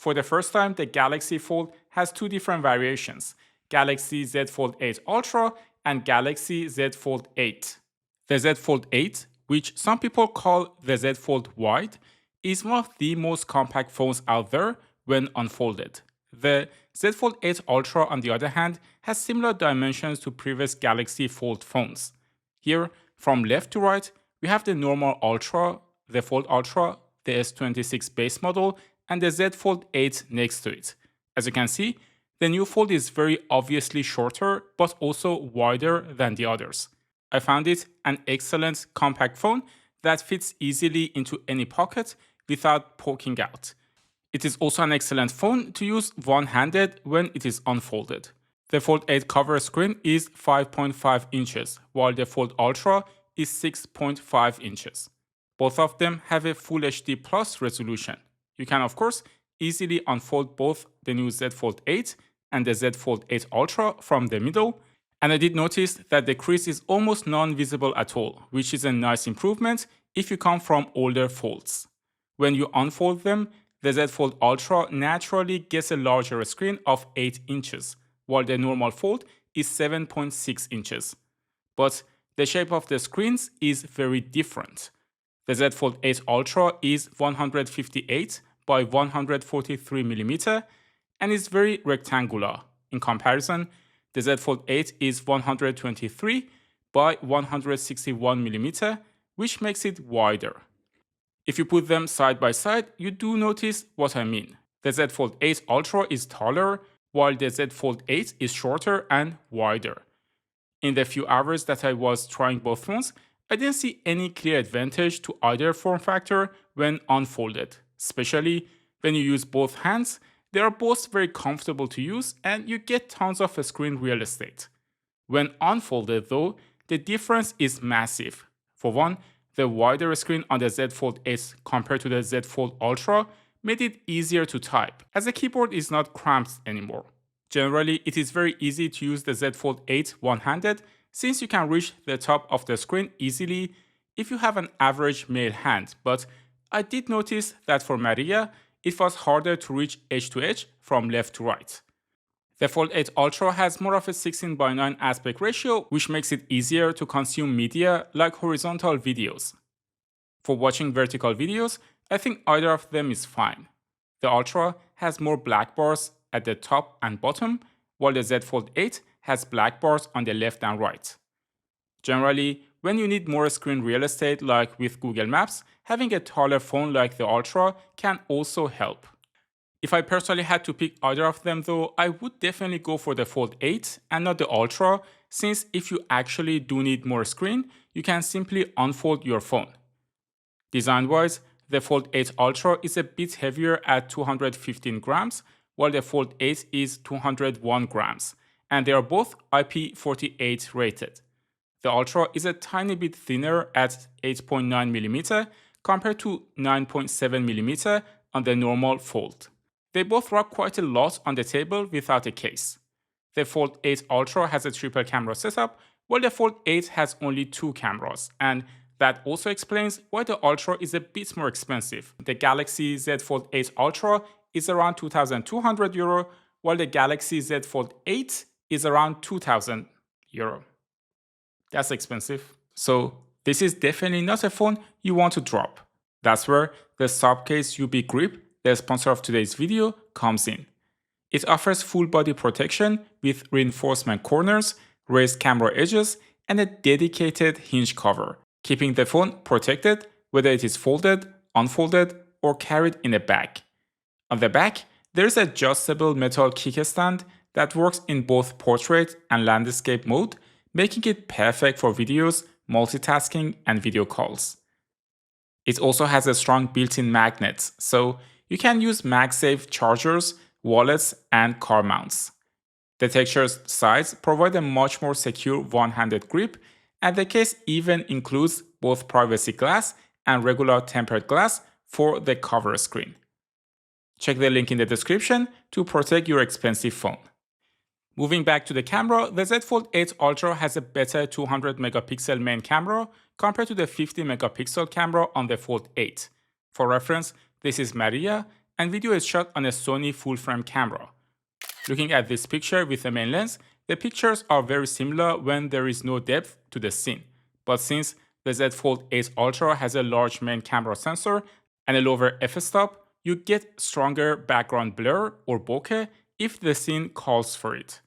For the first time, the Galaxy Fold has two different variations, Galaxy Z Fold 8 Ultra and Galaxy Z Fold 8. The Z Fold 8, which some people call the Z Fold Wide, is one of the most compact phones out there when unfolded. The Z Fold 8 Ultra, on the other hand, has similar dimensions to previous Galaxy Fold phones. Here, from left to right, we have the normal Ultra, the Fold Ultra, the S26 base model, and the Z Fold 8 next to it. As you can see, the new Fold is very obviously shorter, but also wider than the others. I found it an excellent compact phone that fits easily into any pocket without poking out. It is also an excellent phone to use one-handed when it is unfolded. The Fold 8 cover screen is 5.5 inches, while the Fold Ultra is 6.5 inches. Both of them have a Full HD Plus resolution. You can, of course, easily unfold both the new Z Fold 8 and the Z Fold 8 Ultra from the middle, and I did notice that the crease is almost non-visible at all, which is a nice improvement if you come from older folds. When you unfold them, the Z Fold Ultra naturally gets a larger screen of 8 inches, while the normal Fold is 7.6 inches. But the shape of the screens is very different. The Z Fold 8 Ultra is 158 by 143 mm and is very rectangular. In comparison, the Z Fold 8 is 123 by 161 mm, which makes it wider. If you put them side by side, you do notice what I mean. The Z Fold 8 Ultra is taller, while the Z Fold 8 is shorter and wider. In the few hours that I was trying both phones, I didn't see any clear advantage to either form factor when unfolded. Especially when you use both hands, they are both very comfortable to use and you get tons of screen real estate. When unfolded though, the difference is massive. For one, the wider screen on the Z Fold 8 compared to the Z Fold Ultra made it easier to type, as the keyboard is not cramped anymore. Generally, it is very easy to use the Z Fold 8 one-handed, since you can reach the top of the screen easily if you have an average male hand, but I did notice that for Maria, it was harder to reach edge to edge from left to right. The Fold 8 Ultra has more of a 16:9 aspect ratio, which makes it easier to consume media like horizontal videos. For watching vertical videos, I think either of them is fine. The Ultra has more black bars at the top and bottom, while the Z Fold 8 has black bars on the left and right. Generally, when you need more screen real estate like with Google Maps, having a taller phone like the Ultra can also help. If I personally had to pick either of them though, I would definitely go for the Fold 8 and not the Ultra, since if you actually do need more screen, you can simply unfold your phone. Design-wise, the Fold 8 Ultra is a bit heavier at 215 grams, while the Fold 8 is 201 grams, and they are both IP48 rated. The Ultra is a tiny bit thinner at 8.9 mm compared to 9.7 mm on the normal Fold. They both rock quite a lot on the table without a case. The Fold 8 Ultra has a triple camera setup, while the Fold 8 has only 2 cameras, and that also explains why the Ultra is a bit more expensive. The Galaxy Z Fold 8 Ultra is around €2,200, while the Galaxy Z Fold 8 is around €2,000. That's expensive. So this is definitely not a phone you want to drop. That's where the Subcase UB Grip, the sponsor of today's video, comes in. It offers full body protection with reinforcement corners, raised camera edges, and a dedicated hinge cover, keeping the phone protected whether it is folded, unfolded, or carried in a bag. On the back, there is an adjustable metal kickstand that works in both portrait and landscape mode, making it perfect for videos, multitasking, and video calls. It also has a strong built-in magnets, so you can use MagSafe chargers, wallets, and car mounts. The textured sides provide a much more secure one-handed grip, and the case even includes both privacy glass and regular tempered glass for the cover screen. Check the link in the description to protect your expensive phone. Moving back to the camera, the Z Fold 8 Ultra has a better 200 megapixel main camera compared to the 50 megapixel camera on the Fold 8. For reference, this is Maria, and video is shot on a Sony full-frame camera. Looking at this picture with the main lens, the pictures are very similar when there is no depth to the scene. But since the Z Fold 8 Ultra has a large main camera sensor and a lower f-stop, you get stronger background blur or bokeh if the scene calls for it.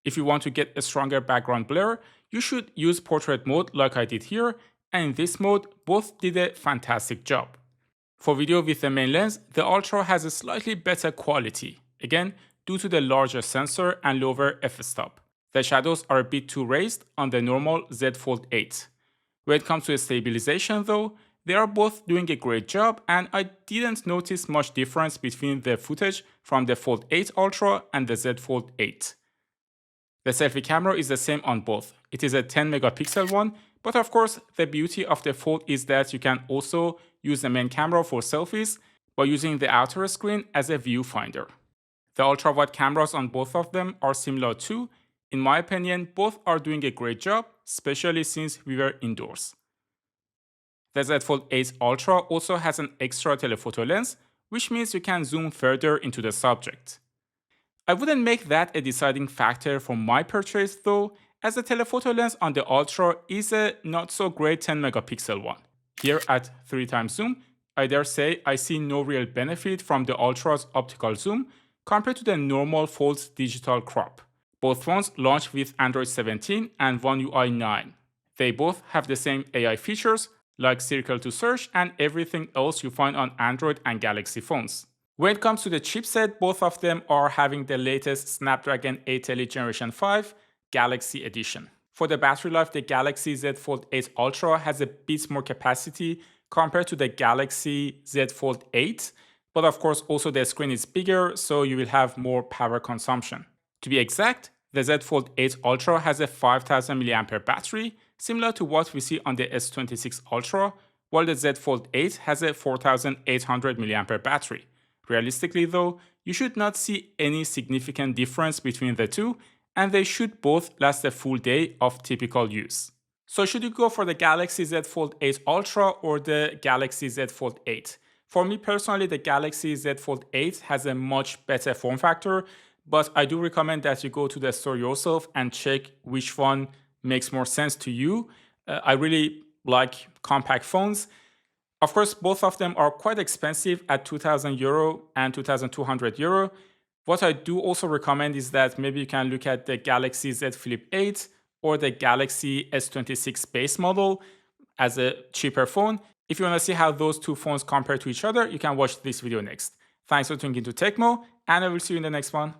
If you want to get a stronger background blur, you should use portrait mode like I did here, and in this mode, both did a fantastic job. For video with the main lens, the Ultra has a slightly better quality, again, due to the larger sensor and lower f-stop. The shadows are a bit too raised on the normal Z Fold 8. When it comes to stabilization though, they are both doing a great job, and I didn't notice much difference between the footage from the Fold 8 Ultra and the Z Fold 8. The selfie camera is the same on both. It is a 10 megapixel one, but of course the beauty of the Fold is that you can also use the main camera for selfies by using the outer screen as a viewfinder. The ultra-wide cameras on both of them are similar too. In my opinion, both are doing a great job, especially since we were indoors. The Z Fold 8 Ultra also has an extra telephoto lens, which means you can zoom further into the subject. I wouldn't make that a deciding factor for my purchase though, as the telephoto lens on the Ultra is a not so great 10 megapixel one. Here at 3x zoom, I dare say I see no real benefit from the Ultra's optical zoom compared to the normal Fold's digital crop. Both phones launched with Android 17 and OneUI 9. They both have the same AI features like circle to search and everything else you find on Android and Galaxy phones. When it comes to the chipset, both of them are having the latest Snapdragon 8 Elite Generation 5 Galaxy Edition. For the battery life, the Galaxy Z Fold 8 Ultra has a bit more capacity compared to the Galaxy Z Fold 8, but of course also the screen is bigger, so you will have more power consumption. To be exact, the Z Fold 8 Ultra has a 5000 mAh battery, similar to what we see on the S26 Ultra, while the Z Fold 8 has a 4800 mAh battery. Realistically though, you should not see any significant difference between the two, and they should both last a full day of typical use. So should you go for the Galaxy Z Fold 8 Ultra or the Galaxy Z Fold 8? For me personally, the Galaxy Z Fold 8 has a much better form factor, but I do recommend that you go to the store yourself and check which one makes more sense to you. I really like compact phones. Of course, both of them are quite expensive at €2,000 and €2,200. What I do also recommend is that maybe you can look at the Galaxy Z Flip 8 or the Galaxy S26 base model as a cheaper phone. If you want to see how those two phones compare to each other, you can watch this video next. Thanks for tuning into Tecmo, and I will see you in the next one.